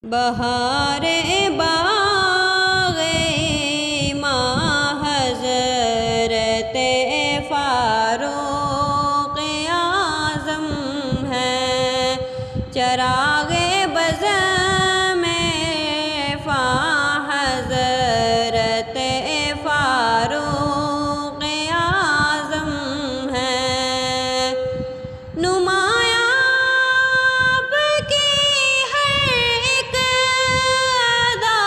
بہار باغ ماں حضرت فاروق اعظم ہے، چراغ بزم حضرت فاروق اعظم ہے، نمایاں آپ کی ہر ایک ادا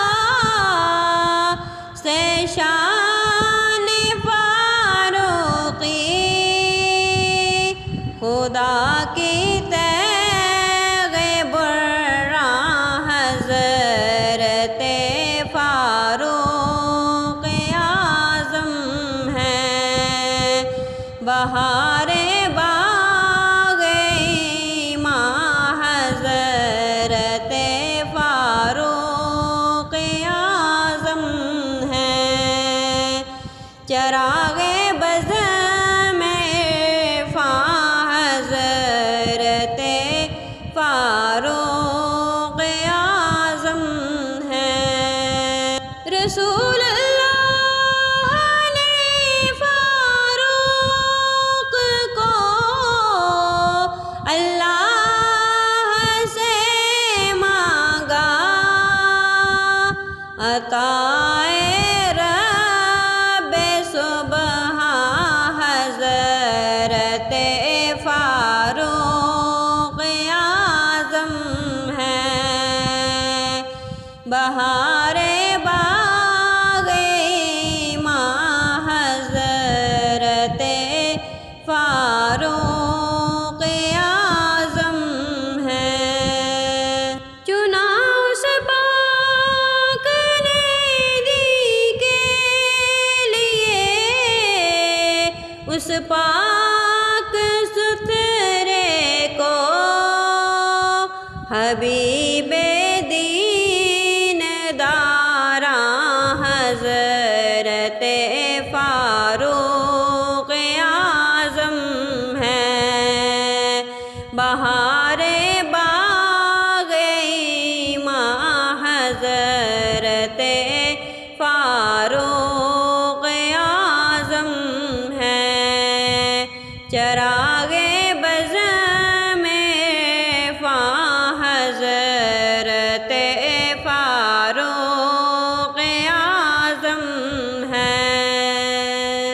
سے شان فاروقی، خدا کی تیغ برآں حضرت فاروق اعظم ہے، بہار باغ ماں حضرت فاروق اعظم ہے، چراغ بزم حضرت فاروق اعظم ہے، رسول اللہ نے فاروق کو اللہ سے مانگا، عطائے رب سبحان حضرت فاروق اعظم ہے، بہار باغ ماں حضرت فاروق اعظم ہے، چنا اس پاک نیدی کے لیے، اس پاک ستھرے کو، حبیب دین داراں حضرت فاروق اعظم ہے، بہار باغ ماں حضرت فاروق اعظم ہے، چراغ